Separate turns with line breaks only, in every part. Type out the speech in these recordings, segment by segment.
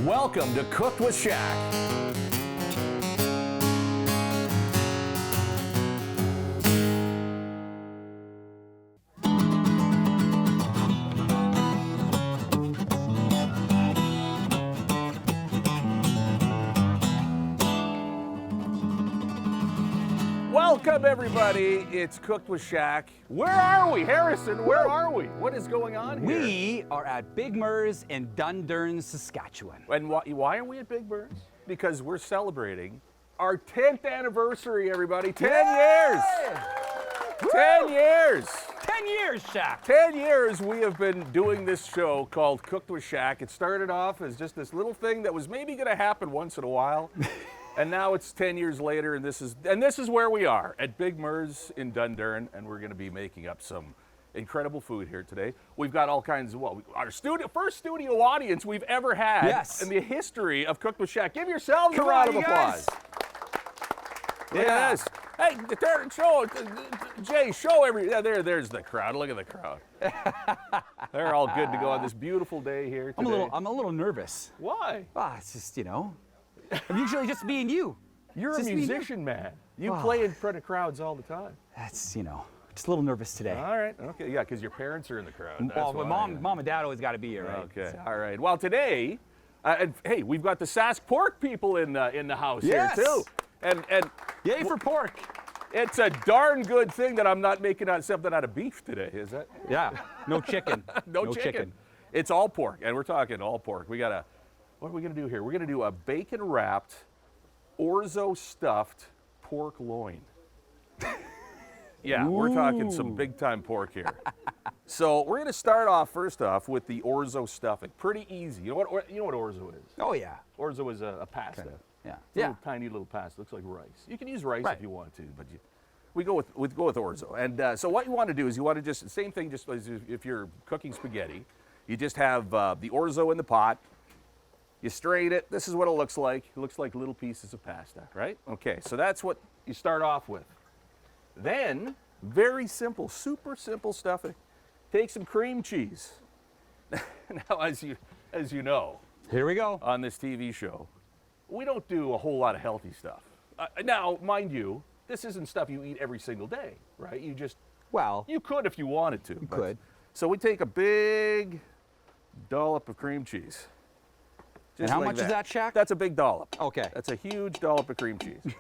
Welcome to Cooked with Shaq. Welcome, everybody. It's Cooked with Shaq. Where are we, Harrison? Where are we? What is going on here?
We are at Big Mur's in Dundurn, Saskatchewan.
And why are we at Big Mur's? Because we're celebrating our 10th anniversary, everybody. 10 years! 10 years!
10 years, Shaq.
10 years we have been doing this show called Cooked with Shaq. It started off as just this little thing that was maybe going to happen once in a while. And now it's 10 years later, and this is where we are, at Big Mur's in Dundurn, and we're going to be making up some incredible food here today. We've got all kinds of, our first studio audience we've ever had in the history of Cooked with Shaq. Give yourselves a round of applause. Yes. Hey, Jay, show there's the crowd. Look at the crowd. They're all good to go on this beautiful day here today.
I'm a little nervous.
Why?
It's just, I'm usually just me and you.
You're a musician, man. You play in front of crowds all the time.
That's, just a little nervous today.
All right. Okay. Yeah, because your parents are in the crowd.
Well, mom and dad always got to be here, right?
Okay. So. All right. Well, today, and hey, we've got the Sask pork people in the house here too. And
yay for pork.
It's a darn good thing that I'm not making something out of beef today, is it?
Yeah. No chicken.
no chicken. It's all pork, and we're talking all pork. What are we going to do here? We're going to do a bacon-wrapped, Orzo stuffed pork loin. Yeah, we're talking some big-time pork here. So we're going to start off, first off, with the Orzo stuffing. Pretty easy. You know what Orzo is?
Oh, yeah.
Orzo is a pasta.
Kind of, yeah.
It's a tiny little pasta. Looks like rice. You can use rice if you want to, but we go with Orzo. And so what you want to do is you want to just, same thing just as if you're cooking spaghetti. You just have the Orzo in the pot. You strain it. This is what it looks like. It looks like little pieces of pasta, right? Okay, so that's what you start off with. Then, very simple, super simple stuffing. Take some cream cheese. Now, as you know,
here we go
on this TV show, we don't do a whole lot of healthy stuff. Now, mind you, this isn't stuff you eat every single day, right? You could if you wanted to.
You could.
So we take a big dollop of cream cheese.
And how much is that, Shaq?
That's a big dollop.
Okay.
That's a huge dollop of cream cheese.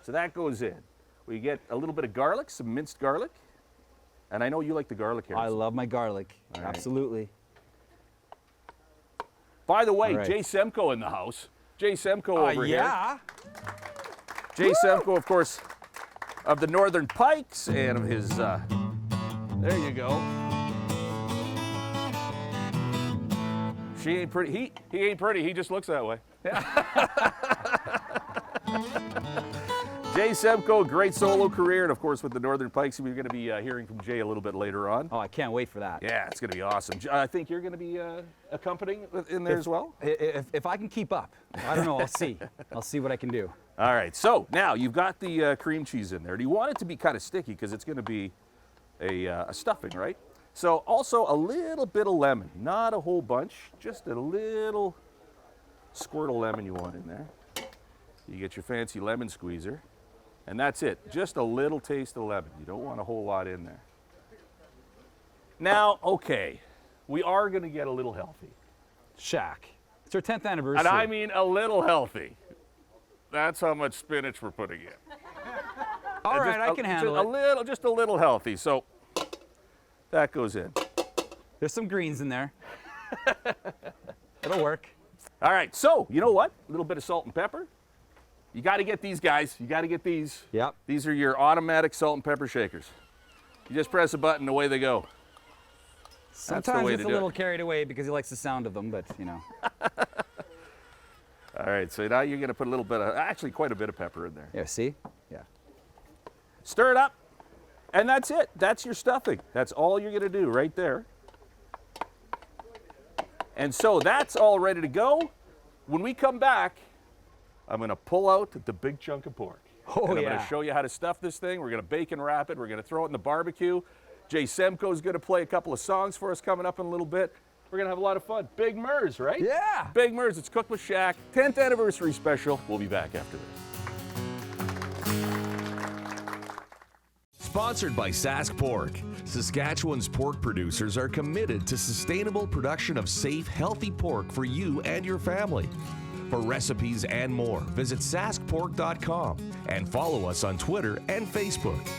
So that goes in. We get a little bit of garlic, some minced garlic. And I know you like the garlic here.
I love my garlic. Right. Absolutely.
By the way, Jay Semko in the house. Jay Semko over here.
Yeah.
Jay Semko, of course, of the Northern Pikes and of his, there you go. She ain't pretty. He ain't pretty. He just looks that way. Jay Semko, great solo career, and of course with the Northern Pikes, we're going to be hearing from Jay a little bit later on.
Oh, I can't wait for that.
Yeah, it's going to be awesome. I think you're going to be accompanying in there as well.
If I can keep up, I don't know. I'll see. I'll see what I can do.
All right. So now you've got the cream cheese in there. Do you want it to be kind of sticky because it's going to be a stuffing, right? So also a little bit of lemon, not a whole bunch, just a little squirt of lemon you want in there. You get your fancy lemon squeezer, and that's it. Just a little taste of lemon. You don't want a whole lot in there. Now, okay, we are going to get a little healthy.
Shaq, it's our 10th anniversary.
And I mean a little healthy. That's how much spinach we're putting in.
All right, I can handle it.
Just a little healthy. So that goes in.
There's some greens in there. It'll work.
All right, so you know what? A little bit of salt and pepper. You got to get these, guys. You got to get these.
Yep.
These are your automatic salt and pepper shakers. You just press a button, away they go.
Sometimes it's a little carried away because he likes the sound of them, but
All right, so now you're going to put a little bit of, actually quite a bit of pepper in there.
Yeah, see? Yeah.
Stir it up. And that's it. That's your stuffing. That's all you're going to do right there. And so that's all ready to go. When we come back, I'm going to pull out the big chunk of pork.
Oh,
and I'm going to show you how to stuff this thing. We're going to bacon wrap it. We're going to throw it in the barbecue. Jay Semko is going to play a couple of songs for us coming up in a little bit. We're going to have a lot of fun. Big Mers, right?
Yeah.
Big Mers. It's Cooked with Shaq. 10th anniversary special. We'll be back after this.
Sponsored by Sask Pork. Saskatchewan's pork producers are committed to sustainable production of safe, healthy pork for you and your family. For recipes and more, visit saskpork.com and follow us on Twitter and Facebook.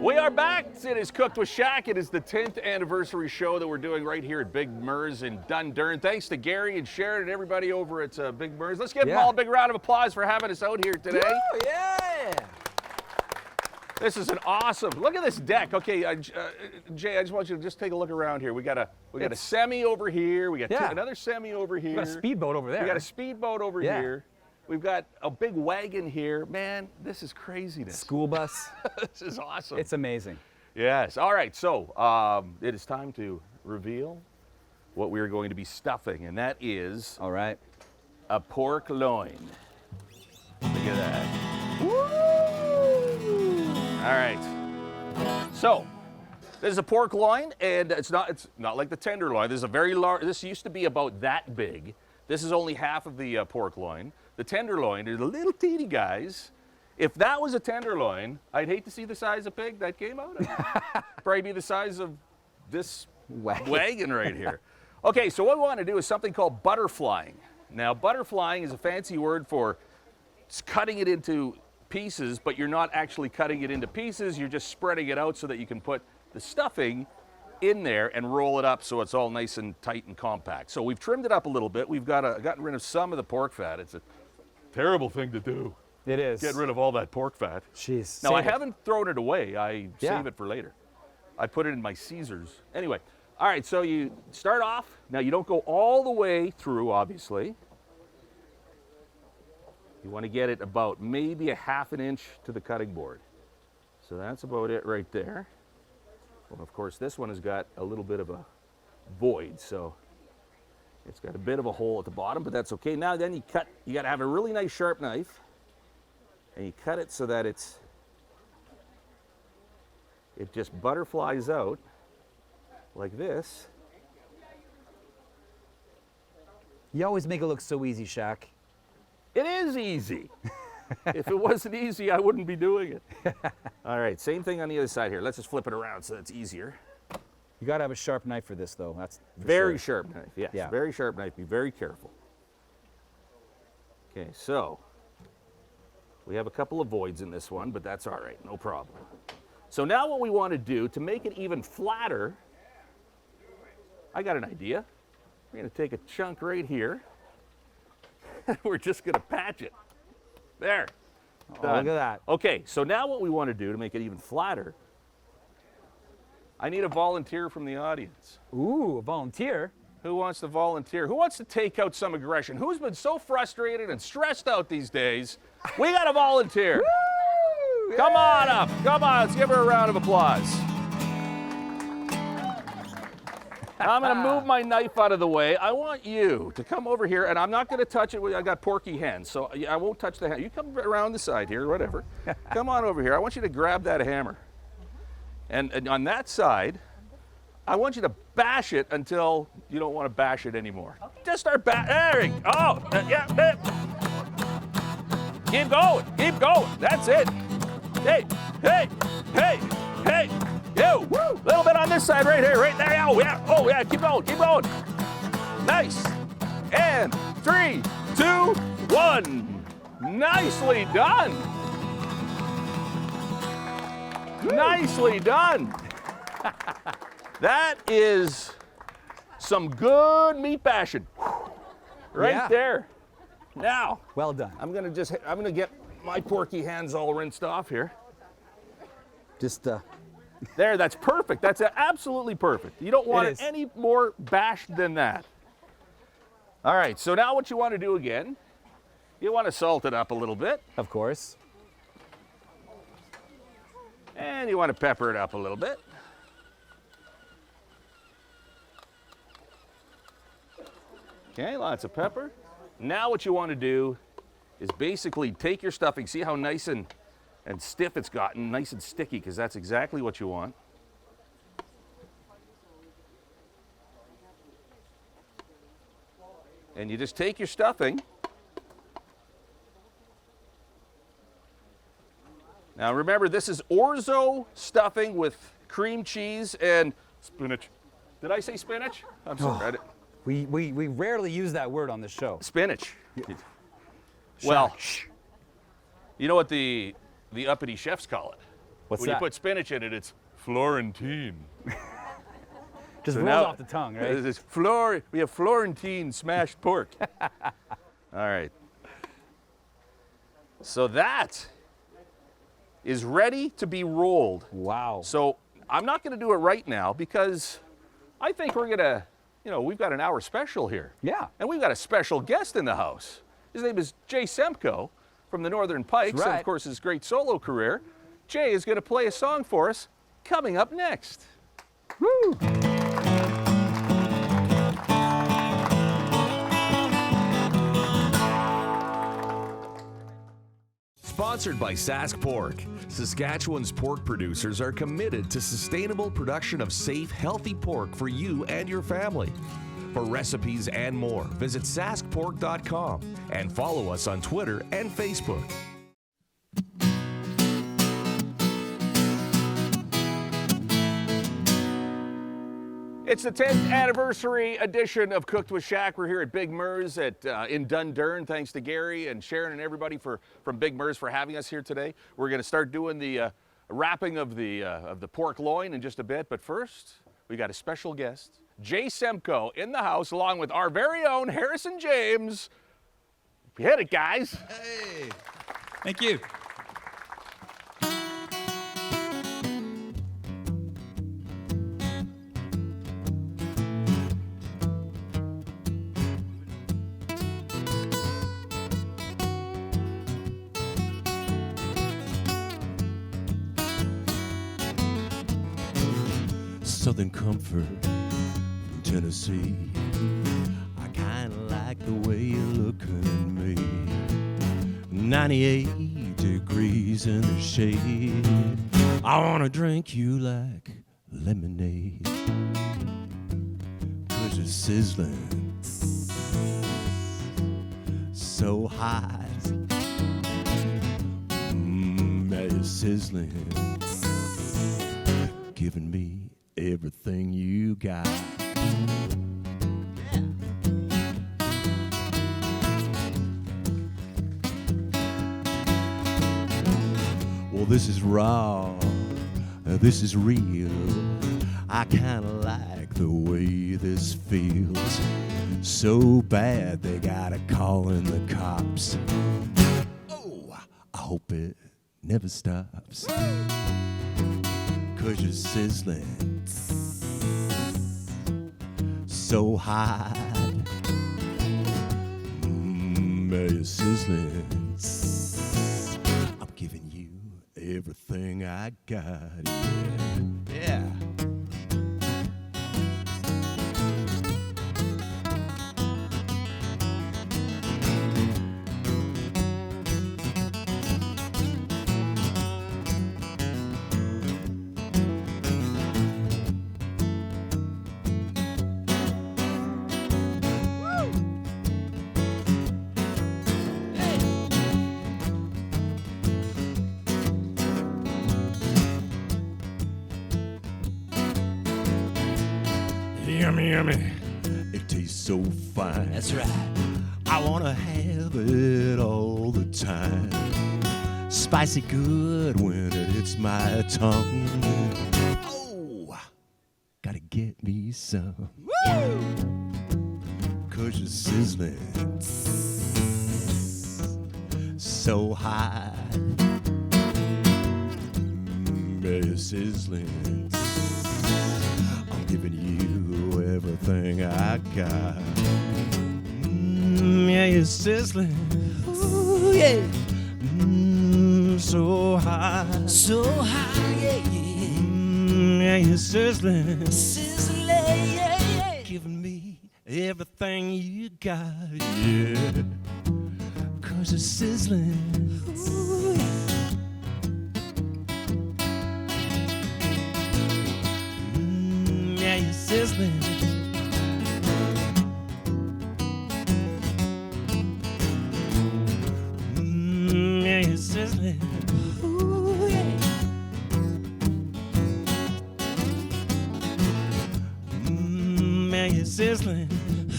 We are back. It is Cooked with Shaq. It is the 10th anniversary show that we're doing right here at Big Mers in Dundurn. Thanks to Gary and Sharon and everybody over at Big Mers. Let's give them all a big round of applause for having us out here today.
Woo, yeah.
This is an awesome. Look at this deck. Okay, Jay, I just want you to just take a look around here. We got a semi over here. We got another semi over here.
We got a speedboat over there.
We got a speedboat over here. We've got a big wagon here. Man, this is craziness.
School bus.
This is awesome.
It's amazing.
Yes. All right. So it is time to reveal what we are going to be stuffing, and that is
All right.
a pork loin. Look at that. Woo! All right. So this is a pork loin, and it's not like the tenderloin. This is a very large. This used to be about that big. This is only half of the pork loin. The tenderloin are the little teeny guys. If that was a tenderloin, I'd hate to see the size of pig that came out of it. Probably be the size of this wagon right here. Okay, so what we want to do is something called butterflying. Now, butterflying is a fancy word for cutting it into pieces, but you're not actually cutting it into pieces. You're just spreading it out so that you can put the stuffing in there and roll it up so it's all nice and tight and compact. So we've trimmed it up a little bit. We've gotten rid of some of the pork fat. It's a terrible thing to do.
It is.
Get rid of all that pork fat.
Jeez.
Now, I haven't thrown it away. I save it for later. I put it in my Caesars. Anyway, all right, so you start off. Now, you don't go all the way through, obviously. You want to get it about maybe a ½ inch to the cutting board. So that's about it right there. Well, of course, this one has got a little bit of a void, so it's got a bit of a hole at the bottom, but that's okay. Now, then you cut. You got to have a really nice sharp knife, and you cut it so that it just butterflies out like this.
You always make it look so easy, Shaq.
It is easy. If it wasn't easy, I wouldn't be doing it. All right, same thing on the other side here. Let's just flip it around so that's easier.
You got to have a sharp knife for this, though. That's
very sharp knife. Yes,
Yeah.
Very sharp knife. Be very careful. Okay, so we have a couple of voids in this one, but that's all right. No problem. So now what we want to do to make it even flatter, I got an idea. We're going to take a chunk right here. We're just going to patch it. There.
Oh, look at that.
Okay, so now what we want to do to make it even flatter, I need a volunteer from the audience.
Ooh, a volunteer.
Who wants to volunteer? Who wants to take out some aggression? Who's been so frustrated and stressed out these days? We got a volunteer.
Woo!
Come on up. Come on, let's give her a round of applause. I'm going to move my knife out of the way. I want you to come over here, and I'm not going to touch it. I got porky hands, so I won't touch the hand. You come around the side here, whatever. Come on over here. I want you to grab that hammer. And on that side, I want you to bash it until you don't want to bash it anymore. Okay. Just start there you go. Oh, yeah. Keep going. Keep going. That's it. Hey, hey, hey, hey. You. Woo. Little bit on this side right here, right there. Oh, yeah. Oh, yeah. Keep going. Keep going. Nice. And 3, 2, 1. Nicely done. Woo. Nicely done. That is some good meat bashing. Right there. Now.
Well done.
I'm gonna get my porky hands all rinsed off here.
Just
There, that's perfect. That's absolutely perfect. You don't want it any more bashed than that. All right, so now what you want to do again, you want to salt it up a little bit.
Of course.
And you want to pepper it up a little bit. Okay, lots of pepper. Now what you want to do is basically take your stuffing, see how nice and stiff it's gotten, nice and sticky, because that's exactly what you want. And you just take your stuffing. Now remember, this is Orzo stuffing with cream cheese and spinach. Did I say spinach? I'm sorry.
We rarely use that word on this show.
Spinach. Well, you know what the uppity chefs call it?
What's
when
that?
you put spinach in it, it's Florentine.
Just
So
rolls
now-
off the tongue, right?
We have Florentine smashed pork. All right. So that is ready to be rolled.
Wow.
So I'm not going to do it right now because I think we're going to, we've got an hour special here.
Yeah.
And we've got a special guest in the house. His name is Jay Semko from the Northern Pikes,
That's right.
and of course his great solo career. Jay is going to play a song for us coming up next.
Woo!
Sponsored by Sask Pork. Saskatchewan's pork producers are committed to sustainable production of safe, healthy pork for you and your family. For recipes and more, visit saskpork.com and follow us on Twitter and Facebook.
It's the 10th anniversary edition of Cooked with Shaq. We're here at Big Mer's in Dundurn. Thanks to Gary and Sharon and everybody from Big Mer's for having us here today. We're going to start doing the wrapping of the pork loin in just a bit. But first, we got a special guest, Jay Semko, in the house, along with our very own Harrison James. Hit it, guys.
Hey.
Thank you.
Southern comfort from Tennessee. I kinda like the way you're looking at me. 98 degrees in the shade. I wanna drink you like lemonade. 'Cause you're sizzling so hot. Yeah, you're sizzling, giving me everything you got. Well, this is raw, this is real. I kinda like the way this feels. So bad they gotta call in the cops. Oh, I hope it never stops. 'Cause you're sizzling so hot. You're sizzling. I'm giving you everything I got. Yeah. Yummy, yummy. It tastes so fine.
That's right.
I wanna have it all the time. Spicy good when it hits my tongue. Oh, gotta get me some. Woo! 'Cause you're sizzling so hot. You're sizzling. I'm giving you everything I got. Yeah, you're sizzling. Ooh, yeah. So high.
So high, yeah, yeah.
Yeah, you're sizzling.
Sizzling, yeah,
Giving me everything you got, yeah. 'Cause stars are sizzling. Ooh, yeah. Yeah, you're sizzling. Yeah, you're sizzling. Ooh, yeah. Man, you're sizzling.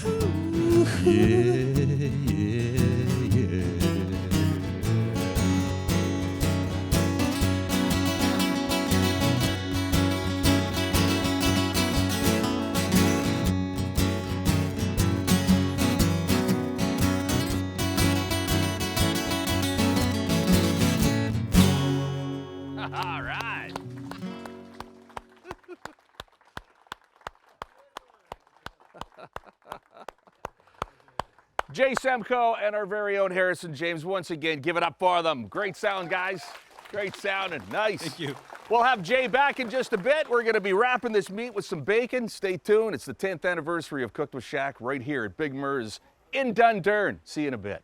Ooh. Yeah, yeah, yeah.
All right. Jay Semko and our very own Harrison James, once again, give it up for them. Great sound, guys. Great sound and nice.
Thank you.
We'll have Jay back in just a bit. We're going to be wrapping this meat with some bacon. Stay tuned. It's the 10th anniversary of Cooked with Shaq right here at Big Mer's in Dundurn. See you in a bit.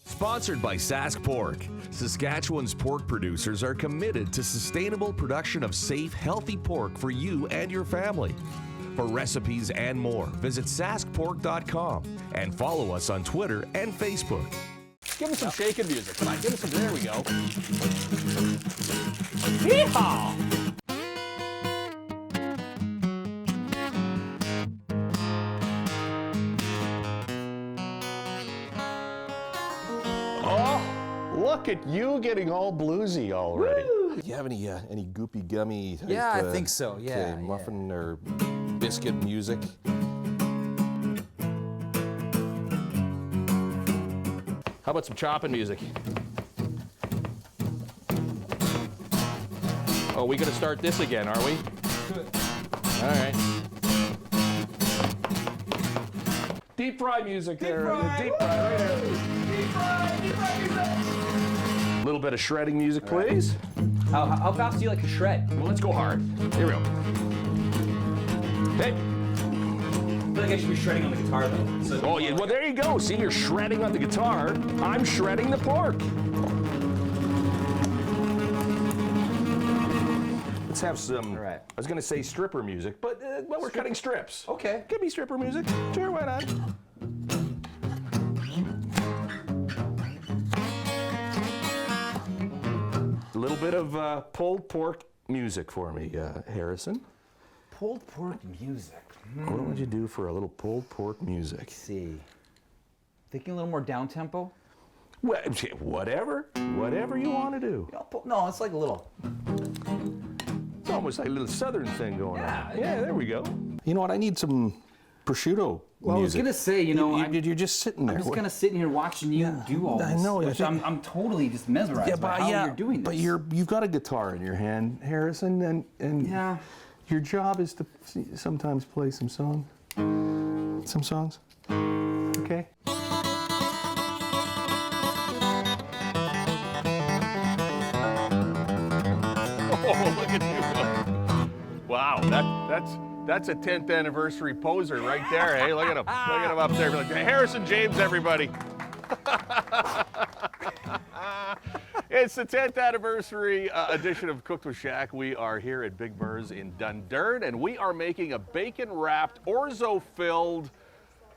Sponsored by Sask Pork. Saskatchewan's pork producers are committed to sustainable production of safe, healthy pork for you and your family. For recipes and more, visit saskpork.com and follow us on Twitter and Facebook.
Give us some shaking music. Come on, give us some. There we go. Yeehaw! Oh, look at you getting all bluesy already. Do you have any goopy gummy?
Yeah, I think so. Yeah,
okay, muffin or biscuit music. How about some chopping music? Oh, we gonna start this again, are we? All right. Deep fry music there. Deep fry right there. Deep fry music. A little bit of shredding music, please.
How fast do you like to shred?
Well, let's go hard. Here we go. Hey.
I feel like I should be shredding on the guitar though. So
Oh, yeah. Well, there you go. See, you're shredding on the guitar. I'm shredding the pork. Let's have some,
All right.
I was going to say stripper music, but well, we're cutting strips.
Okay.
Give me stripper music. Sure, why not? A little bit of pulled pork music for me, Harrison.
Pulled pork music.
What would you do for a little pulled pork music?
Let's see. Thinking a little more down tempo.
Well, whatever you want to do.
No, it's like a little.
It's almost like a little southern thing going
Yeah,
on. Yeah, there we go. You know what? I need some prosciutto
Well, I was
music.
gonna say,
you're just sitting there.
I'm just kind of sitting here watching you do all this.
I know.
Which I'm totally just mesmerized by how you're doing this.
But you've got a guitar in your hand, Harrison, and
Yeah.
your job is to sometimes play some songs. Okay. Oh, look at you! Wow, that's a 10th anniversary poser right there. Hey, look at him! Look at him up there. Like, Harrison James, everybody. It's the 10th anniversary edition of Cooked with Shaq. We are here at Big Mer's in Dundurn, and we are making a bacon-wrapped, orzo-filled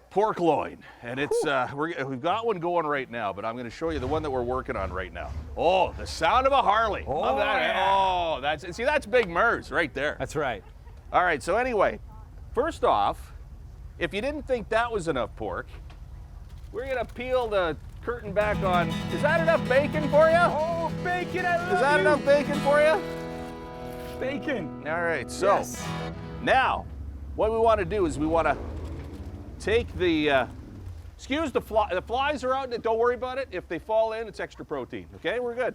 pork loin. And it's we've got one going right now, but I'm going to show you the one that we're working on right now. Oh, the sound of a Harley. Love that.
Yeah.
Oh, that's Big Mer's right there.
That's right.
All right, so anyway, first off, if you didn't think that was enough pork, we're going to peel the curtain back on. Is that enough bacon for you?
Oh, bacon! I love
Is that enough bacon for you?
bacon?
All right, so
Yes.
now what we want to do is we want to take the, excuse the flies are out, don't worry about it. If they fall in, it's extra protein, okay? We're good.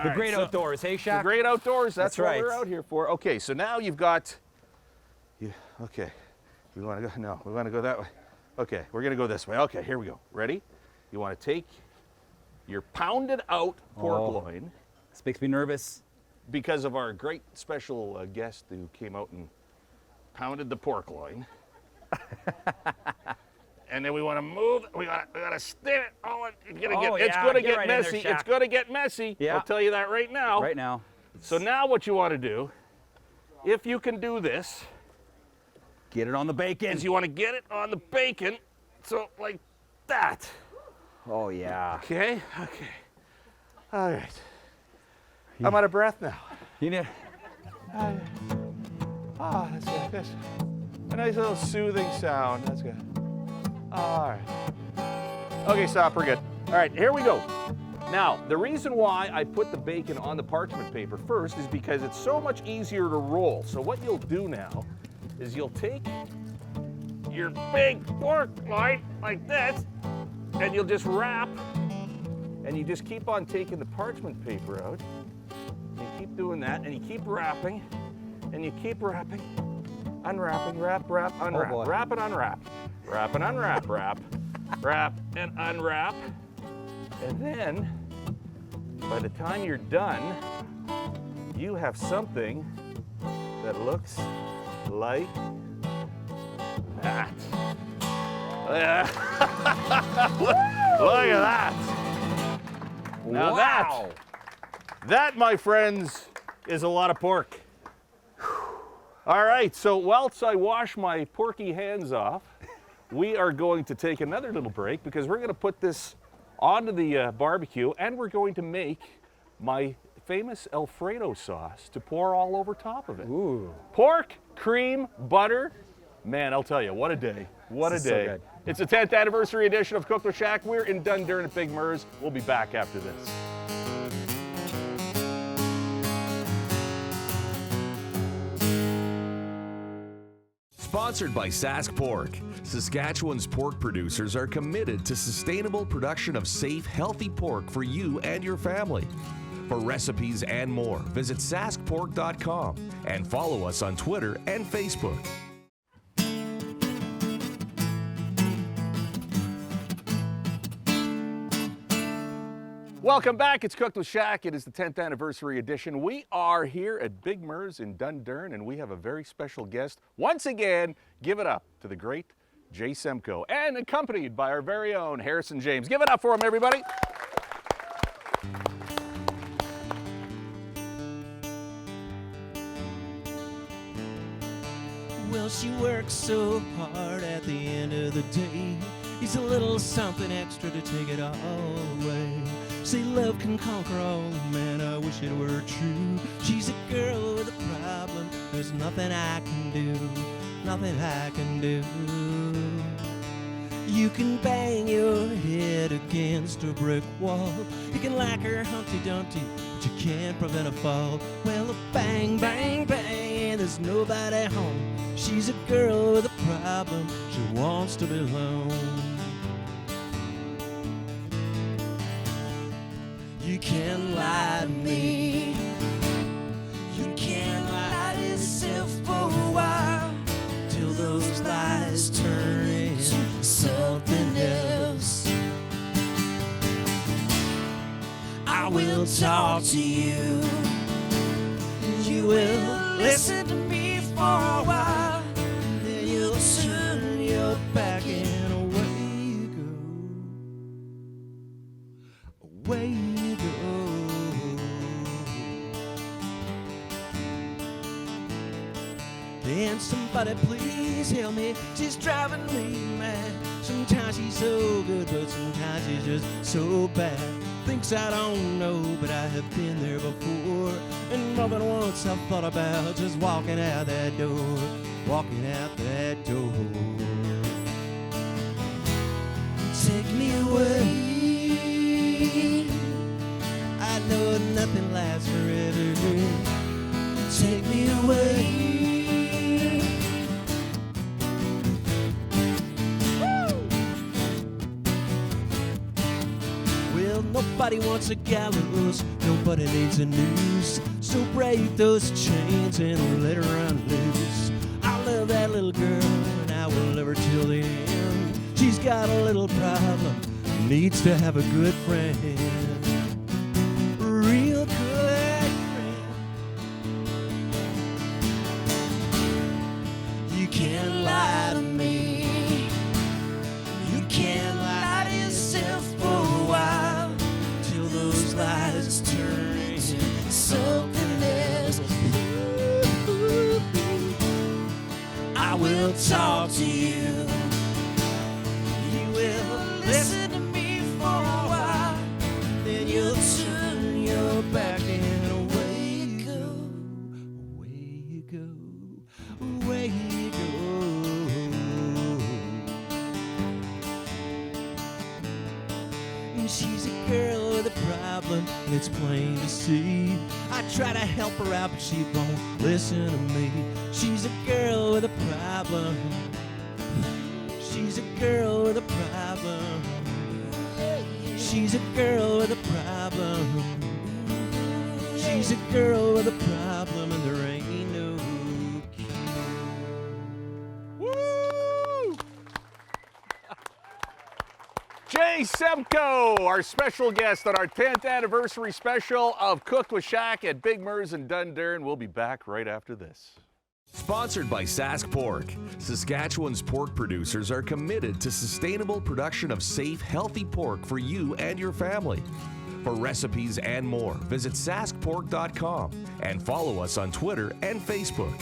The great outdoors, hey, Shaq?
The great outdoors, that's what
right.
we're out here for. Okay, so now you've got, okay, we want to go, no, we want to go that way. Okay, we're going to go this way. Okay, here we go. Ready? You want to take your pounded out pork loin.
This makes me nervous.
Because of our great special guest who came out and pounded the pork loin. And then we want to move. We gotta stir it. Oh, it's gonna
Oh,
it's
yeah,
gonna
get
get
right in there,
messy.
Shaq.
It's gonna get messy.
Yeah.
I'll tell you that right now.
Right now.
So now what you want to do, if you can do this,
Get it on the bacon.
is you want to get it on the bacon. So like that.
Oh, yeah.
Okay. All right. I'm out of breath now.
You need.
Oh, that's good. That's a nice little soothing sound. That's good. All right. Okay, stop. We're good. All right, here we go. Now, the reason why I put the bacon on the parchment paper first is because it's so much easier to roll. So what you'll do now is you'll take your big pork loin like this, and you'll just wrap, and you just keep on taking the parchment paper out. You keep doing that, and you keep wrapping, and you keep wrapping, unwrapping, wrap, unwrap,
boy.
wrap and unwrap, wrap and unwrap, wrap and unwrap. And then, by the time you're done, you have something that looks like that. Look at that. Now
Wow.
that, my friends, is a lot of pork. All right, so whilst I wash my porky hands off, we are going to take another little break because we're going to put this onto the barbecue, and we're going to make my famous Alfredo sauce to pour all over top of it.
Ooh.
Pork, cream, butter. Man, I'll tell you, what a day. What
This
a
is so
day.
good.
It's the 10th anniversary edition of Cook with Shaq. We're in Dundurn at Big Mers. We'll be back after this.
Sponsored by Sask Pork. Saskatchewan's pork producers are committed to sustainable production of safe, healthy pork for you and your family. For recipes and more, visit saskpork.com and follow us on Twitter and Facebook.
Welcome back. It's Cooked with Shaq. It is the 10th anniversary edition. We are here at Big Mers in Dundurn, and we have a very special guest. Once again, give it up to the great Jay Semko, and accompanied by our very own Harrison James. Give it up for him, everybody.
Well, she works so hard at the end of the day. It's a little something extra to take it all away. Say love can conquer all, man, I wish it were true. She's a girl with a problem, there's nothing I can do, nothing I can do. You can bang your head against a brick wall. You can like her Humpty Dumpty, but you can't prevent a fall. Well, a bang, bang, bang, and there's nobody home. She's a girl with a problem, she wants to belong. You can lie to me, you can lie to yourself for a while, till those lies turn into something else. I will talk to you, and you will listen to me for a while, then you'll turn your back and away you go, away you go. Then somebody please help me, she's driving me mad. Sometimes she's so good, but sometimes she's just so bad. Thinks I don't know, but I have been there before. And more than once I've thought about just walking out that door, walking out that door. Take me away, I know nothing lasts forever. Take me away. Well, nobody wants a gallows, nobody needs a noose. So break those chains and let her run loose. I love that little girl and I will love her till the end. She's got a little problem, needs to have a good friend. Real good friend. You can't lie to me,
will talk to you. He will listen to me for a while, then you'll turn your back and away you go, away you go, away you go. She's a girl with a problem, and it's plain to see. I try to help her out, but she won't listen to me. She's a girl with a problem. She's a girl with a problem. She's a girl with a problem. She's a girl with a problem, and there ain't no
Jay Semko, our special guest on our 10th anniversary special of Cook with Shaq at Big Mers in Dundurn. We'll be back right after this.
Sponsored by Sask Pork. Saskatchewan's pork producers are committed to sustainable production of safe, healthy pork for you and your family. For recipes and more, visit saskpork.com and follow us on Twitter and Facebook.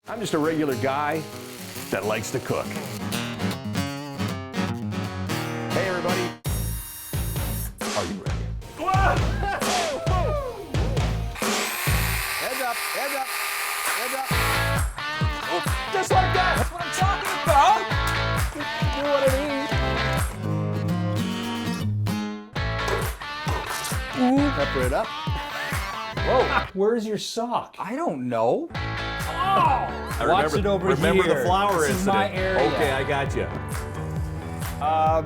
I'm just a regular guy that likes to cook. Hey, everybody. Are you ready? Heads up, heads up, heads up. Oh, just like that. That's what I'm talking about. You know what I mean? Pepper it up. Whoa, where's your sock?
I don't know.
Watch
it over
remember
here.
the flower
This is
incident.
my area.
Okay, I got you. I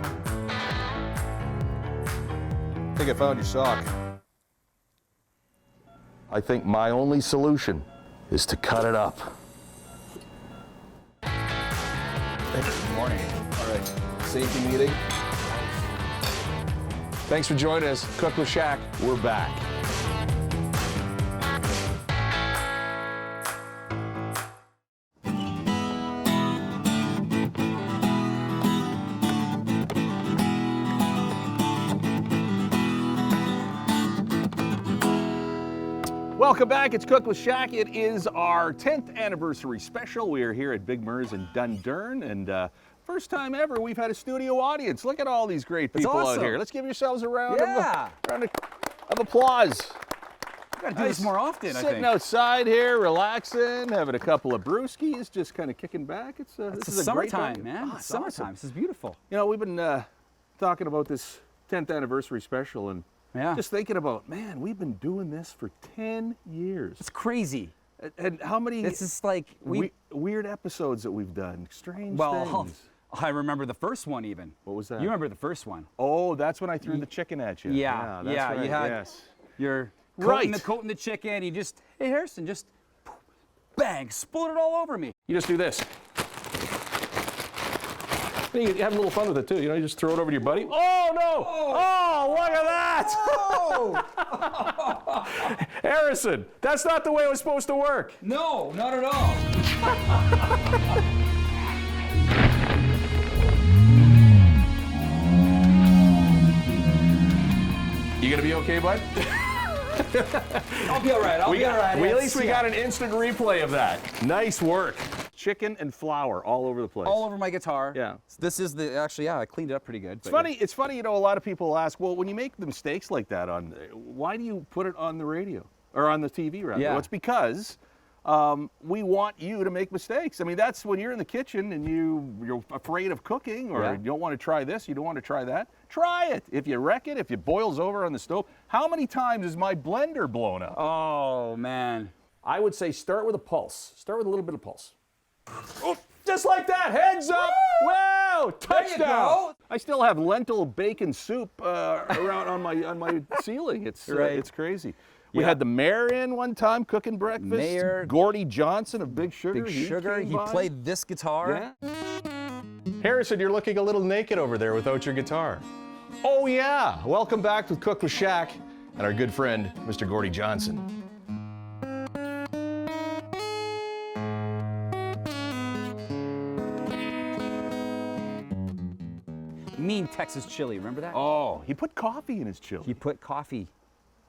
think I found your sock. I think my only solution is to cut it up. Good morning. All right, safety meeting. Thanks for joining us. Cook with Shaq, we're back. Welcome back. It's Cook with Shaq. It is our 10th anniversary special. We are here at Big Mers in Dundurn, and first time ever we've had a studio audience. Look at all these great people
awesome.
out here. Let's give yourselves a round,
Yeah.
round of applause.
Gotta do this more often, I
Sitting
think.
outside here, relaxing, having a couple of brewskis, just kind of kicking back.
It's
this
the
is a great
summertime,
time.
man.
Oh,
It's summertime.
awesome.
This is beautiful.
You know, we've been talking about this 10th anniversary special, and
Yeah.
just thinking about, man, we've been doing this for 10 years.
It's crazy.
And how many
It's just like
weird episodes that we've done, strange
well,
things.
I remember the first one even.
What was that?
You remember the first one?
Oh, that's when I threw the chicken at you.
Yeah,
that's
yeah,
right.
you had-
yes.
You're
Right.
coating the chicken. You just, hey Harrison, just bang, split it all over me.
You just do this. You have a little fun with it too. You know, you just throw it over to your buddy. Oh no! Oh, look at that! Harrison, that's not the way it was supposed to work.
No, not at all.
You gonna be okay, bud?
I'll be all right. I'll be all right.
At least we got an instant replay of that. Nice work. Chicken and flour all over the place.
all over my guitar.
Yeah.
This is the actually, yeah, I cleaned it up pretty good.
It's funny. It's funny. You know, a lot of people ask, well, when you make the mistakes like that, why do you put it on the radio or on the TV rather?
Yeah.
Well, it's because we want you to make mistakes. I mean, that's when you're in the kitchen and you're afraid of cooking, or you don't want to try this, you don't want to try that. Try it. If you wreck it, if it boils over on the stove, how many times is my blender blown up?
Oh man.
I would say start with a pulse. Start with a little bit of pulse. Oh, just like that, heads up.
Woo!
Wow, touchdown.
go.
I still have lentil bacon soup around on my ceiling. It's
Right.
it's crazy. We
Yeah.
had the mayor in one time cooking breakfast.
Mayor.
Gordy Johnson of Big Sugar.
Big Sugar.
came
He
by.
played this guitar.
Yeah.
Harrison, you're looking a little naked over there without your guitar.
Oh yeah. Welcome back to Cook with Shaq and our good friend, Mr. Gordy Johnson.
Mean Texas chili. Remember that?
Oh, he put coffee in his chili.
He put coffee.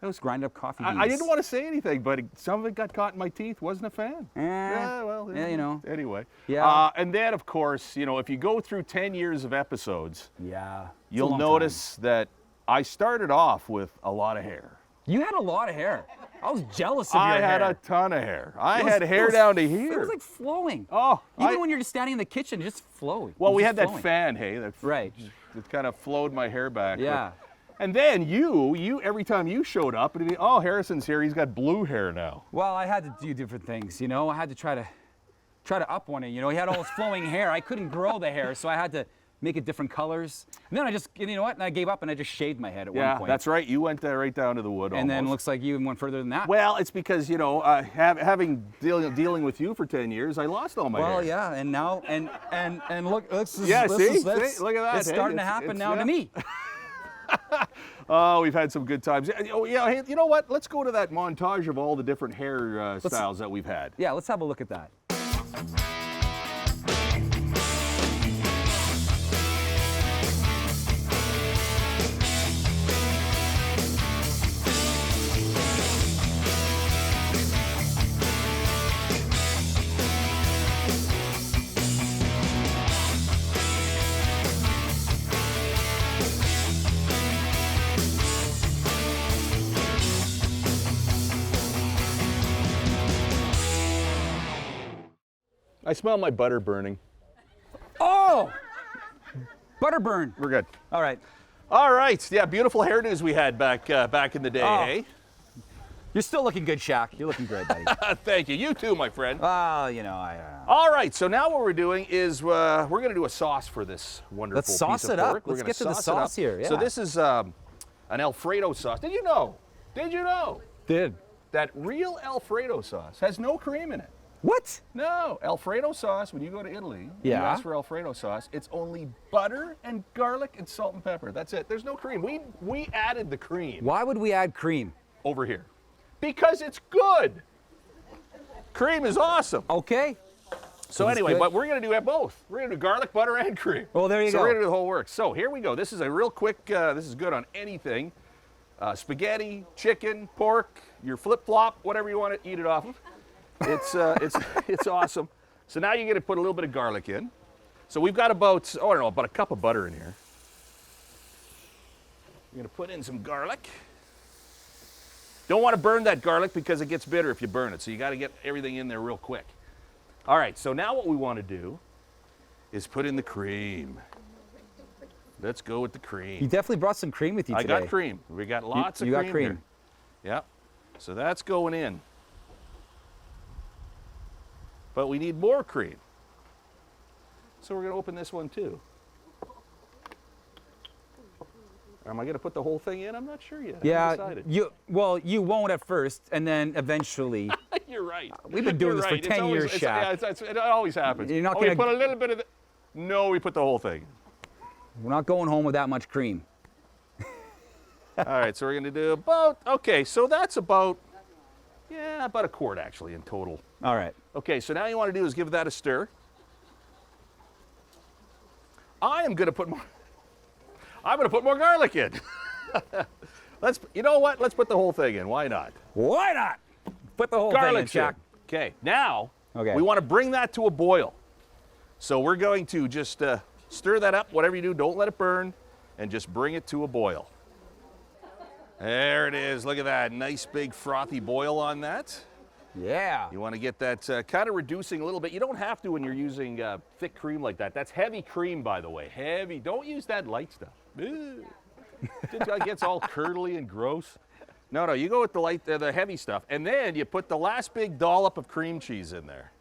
was
Grind up coffee beans.
I didn't want to say anything, but some of it got caught in my teeth. Wasn't a fan. Yeah, well,
yeah, you know.
Anyway.
Yeah.
And then, of course, you know, if you go through 10 years of episodes,
Yeah. It's a
you'll
long
notice that I started off with a lot of hair.
time. You had a lot of hair. I was jealous of your hair.
I had a ton of hair. I
It was-
had
it
hair
was-
down to
It
here.
was like flowing.
Oh,
Even when you're just standing in the kitchen, just flowing.
well,
It was
we
just
had that
flowing.
fan, hey, that
Right.
It kind of flowed my hair back.
Yeah.
And then you every time you showed up, it'd be, oh, Harrison's here. He's got blue hair now.
Well, I had to do different things, you know. I had to try to up one it, you know. He had all this flowing hair. I couldn't grow the hair, so I had to make it different colors. And then I just, you know what? And I gave up and I just shaved my head at one point.
That's right. You went right down to the wood
And then
almost.
looks like you even went further than that.
Well, it's because, you know, dealing with you for 10 years, I lost all my hair.
Well, yeah, and now and look, this is
Yeah,
this
see?
is- that's-
See? Look at that,
It's
hey?
starting to
It's-
happen
it's-
now
yeah.
to me.
Oh, we've had some good times. Oh, yeah, hey, you know what? Let's go to that montage of all the different hair styles that we've had.
Yeah, let's have a look at that.
I smell my butter burning.
Oh! Butter burn.
We're good.
All right.
All right. Yeah, beautiful hairdos we had back in the day,
Oh.
eh?
You're still looking good, Shaq. You're looking great, buddy.
Thank you. You too, my friend.
Well, you know,
All right, so now what we're doing is we're going to do a sauce for this wonderful
Let's sauce
piece of
it up.
pork. We're
Let's
gonna
get to the
sauce it up.
sauce here,
So
yeah.
this is an Alfredo sauce. Did you know
did.
that real Alfredo sauce has no cream in it?
What?
No, Alfredo sauce, when you go to Italy, and you
Yeah.
ask for Alfredo sauce, it's only butter and garlic and salt and pepper. That's it. There's no cream. We added the cream
Why would we add cream?
over here because it's good. Cream is awesome.
Okay.
So
It's
anyway,
good.
but we're going to do both. We're going to do garlic, butter, and cream.
Well, there you
so
go.
we're going to do the whole works. So here we go. This is a real quick, this is good on anything. Spaghetti, chicken, pork, your flip-flop, whatever you want to eat it off of. It's awesome. So now you're going to put a little bit of garlic in. So we've got about a cup of butter in here. You're going to put in some garlic. Don't want to burn that garlic because it gets bitter if you burn it. So you got to get everything in there real quick. All right, so now what we want to do is put in the cream. Let's go with the cream.
You definitely brought some cream with you
I
today.
got cream. We got lots of
you
cream.
got cream.
Here. Yep. So that's going in. But we need more cream. So we're going to open this one too. Am I going to put the whole thing in? I'm not sure yet. I
Yeah,
haven't decided.
you won't at first, and then eventually.
You're right.
We've been doing
You're
this for
right.
10
always,
years,
yeah,
Shaq.
it always happens.
You're not
we
gonna-
put a little bit of the... No, we put the whole thing.
We're not going home with that much cream.
All right, so we're going to do about... Okay, so that's about a quart actually in total.
All right.
Okay, so now you want to do is give that a stir. I'm going to put more garlic in. You know what? Let's put the whole thing in. Why not?
Why not? Put the whole
Garlic,
thing in, Shaq.
Okay, now
Okay.
we want to bring that to a boil. So we're going to just stir that up. Whatever you do, don't let it burn, and just bring it to a boil. There it is. Look at that. Nice big frothy boil on that.
Yeah.
You want to get that kind of reducing a little bit. You don't have to when you're using thick cream like that. That's heavy cream, by the way. Heavy. Don't use that light stuff. Ew. It gets all curdly and gross. No, you go with the light, the heavy stuff, and then you put the last big dollop of cream cheese in there.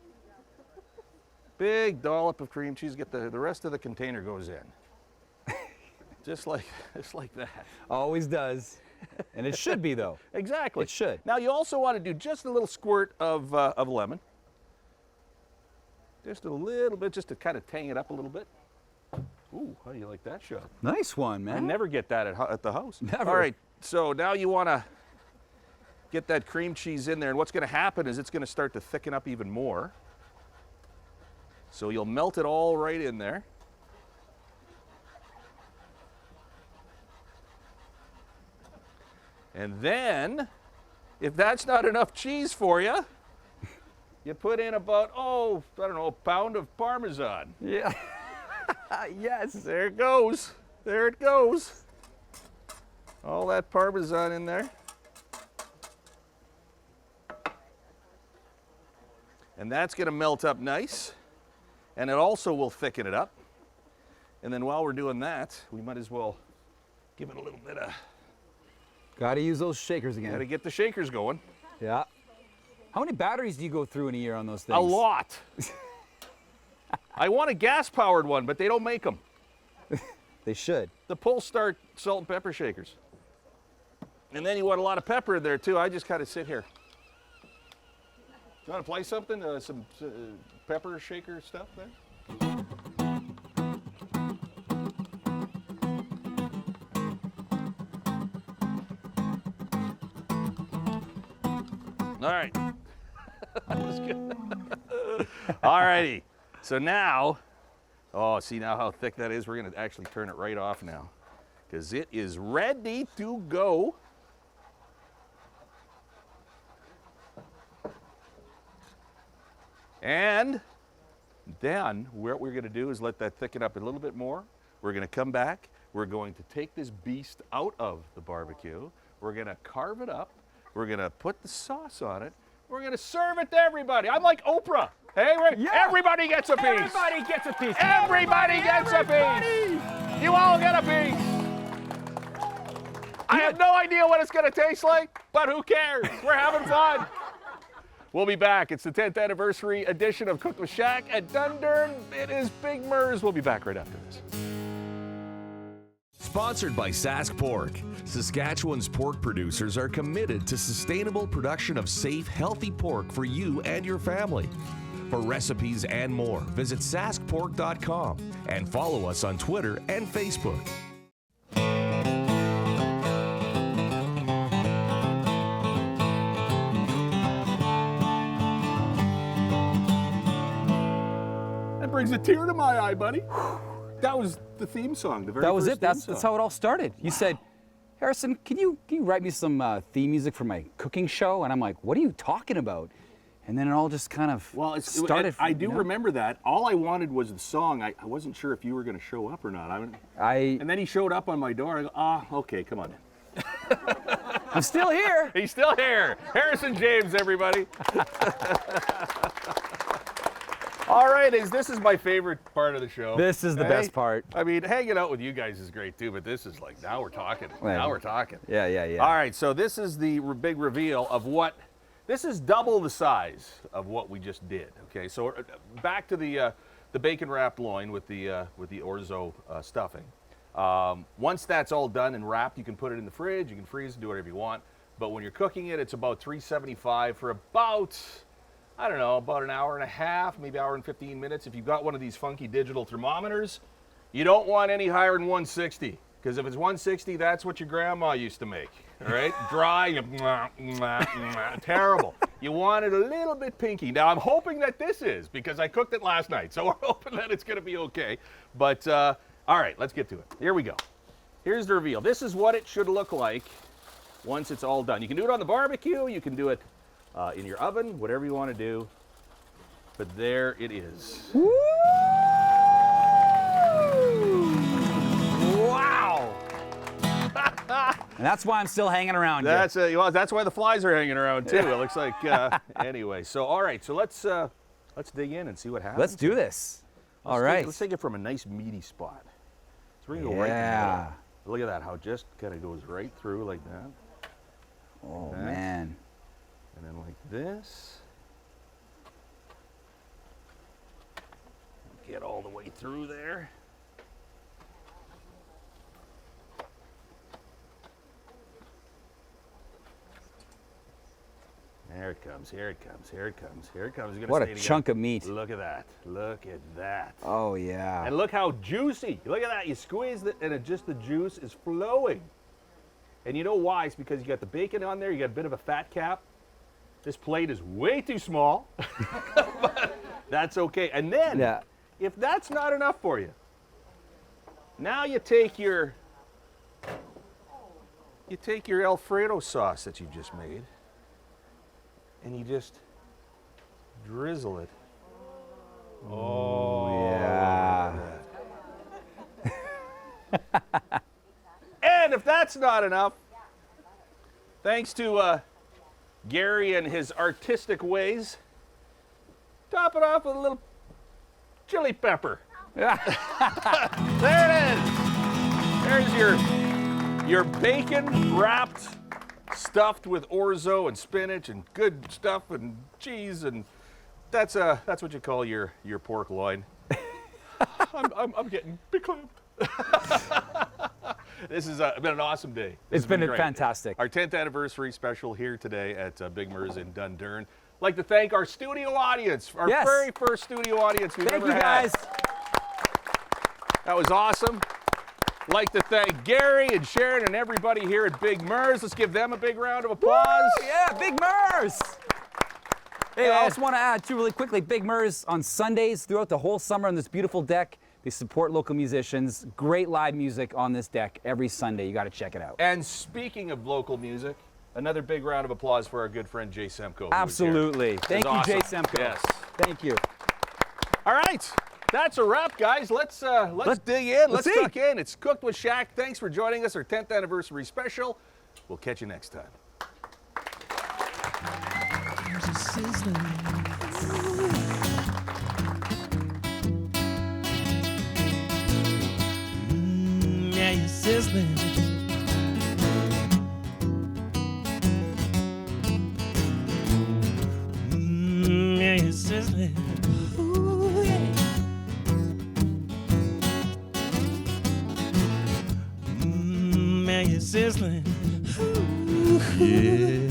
Big dollop of cream cheese. Get the rest of the container goes in. just like that.
Always does. And it should be, though.
Exactly.
It should.
Now you also want to do just a little squirt of lemon. Just a little bit, just to kind of tang it up a little bit. Ooh, how do you like that shot?
Nice one, man.
I never get that at the house.
Never.
All right, so now you want to get that cream cheese in there, and what's going to happen is it's going to start to thicken up even more. So you'll melt it all right in there. And then, if that's not enough cheese for you, you put in about, I don't know, a pound of Parmesan.
Yeah. Yes.
There it goes. There it goes. All that Parmesan in there. And that's going to melt up nice. And it also will thicken it up. And then while we're doing that, we might as well give it a little bit of...
Gotta use those shakers again.
Got to get the shakers going.
Yeah. How many batteries do you go through in a year on those things?
A lot. I want a gas-powered one, but they don't make them.
They should.
The Pull-Start salt and pepper shakers. And then you want a lot of pepper in there, too. I just kind of sit here. You want to play something? Some pepper shaker stuff there? All right. That was good. All righty. So now, see now how thick that is? We're going to actually turn it right off now because it is ready to go. And then what we're going to do is let that thicken up a little bit more. We're going to come back. We're going to take this beast out of the barbecue. We're going to carve it up. We're going to put the sauce on it. We're going to serve it to everybody. I'm like Oprah. Hey, everybody gets a piece.
Everybody gets a piece.
Everybody gets a piece. You all get a piece. I have no idea what it's going to taste like, but who cares? We're having fun. We'll be back. It's the 10th anniversary edition of Cook with Shaq at Dundurn. It is Big Murs. We'll be back right after this.
Sponsored by Sask Pork. Saskatchewan's pork producers are committed to sustainable production of safe, healthy pork for you and your family. For recipes and more, visit saskpork.com and follow us on Twitter and Facebook.
That brings a tear to my eye, buddy. That was the theme song. The very
That was
first
it. That's
theme song.
how it all started. You said, Harrison, can you write me some theme music for my cooking show? And I'm like, what are you talking about? And then it all just kind of started.
I do remember that. All I wanted was the song. I wasn't sure if you were going to show up or not. And then he showed up on my door. I go, okay, come on in.
I'm still here.
He's still here. Harrison James, everybody. All right, this is my favorite part of the show.
This is the best part.
I mean, hanging out with you guys is great too, but this is like, now we're talking. Now we're talking.
Yeah.
All right, so this is the big reveal of this is double the size of what we just did. Okay, so back to the bacon wrapped loin with the Orzo stuffing. Once that's all done and wrapped, you can put it in the fridge. You can freeze and do whatever you want. But when you're cooking it, it's about 375 for about, I don't know, about an hour and a half, maybe hour and 15 minutes. If you've got one of these funky digital thermometers, you don't want any higher than 160. Because if it's 160, that's what your grandma used to make. All right? Dry, terrible. You want it a little bit pinky. Now, I'm hoping that this is, because I cooked it last night. So we're hoping that it's going to be okay. But, all right, let's get to it. Here we go. Here's the reveal. This is what it should look like once it's all done. You can do it on the barbecue. You can do it in your oven, whatever you want to do. But there it is.
Wow! And that's why I'm still hanging around here.
That's why the flies are hanging around too. It looks like anyway. So all right, so let's dig in and see what happens.
Let's do this.
Let's take it from a nice meaty spot. So we're gonna go right in the middle. Look at that, how it just kind of goes right through like that.
Oh man.
And then like this. Get all the way through there. Here it comes, here it comes, here it comes, here it comes.
What a chunk of meat.
Look at that, look at that.
Oh yeah.
And look how juicy. Look at that, you squeeze it and the juice is flowing. And you know why? It's because you got the bacon on there, you got a bit of a fat cap. This plate is way too small, but that's okay. And then, if that's not enough for you, now you take your you take your Alfredo sauce that you've just made and you just drizzle it. Oh,
Yeah.
And if that's not enough, thanks to Gary and his artistic ways, top it off with a little chili pepper. There it is. There's your bacon wrapped, stuffed with orzo and spinach and good stuff and cheese, and that's what you call your pork loin. I'm getting beclamped. This has been an awesome day.
It's been
great.
fantastic.
Our 10th anniversary special here today at Big Mer's in Dundurn. I'd like to thank our studio audience, our
Yes.
very first studio audience we've
Thank
ever
you,
had.
guys.
That was awesome. I'd like to thank Gary and Sharon and everybody here at Big Mer's. Let's give them a big round of applause.
Woo! Yeah, Big Mer's. Hey, I also want to add, too, really quickly, Big Mer's on Sundays throughout the whole summer on this beautiful deck. They support local musicians. Great live music on this deck every Sunday. You got to check it out.
And speaking of local music, another big round of applause for our good friend Jay Semko. who was here.
Absolutely. Thank you,
awesome.
Jay Semko.
Yes.
Thank you.
All right. That's a wrap, guys. Let's dig in. Let's
see.
tuck in. It's Cooked with Shaq. Thanks for joining us, our 10th anniversary special. We'll catch you next time.
Yeah, you're sizzling. Yeah, you're sizzling. Ooh, yeah. Yeah, you're sizzling. Ooh,
Yeah.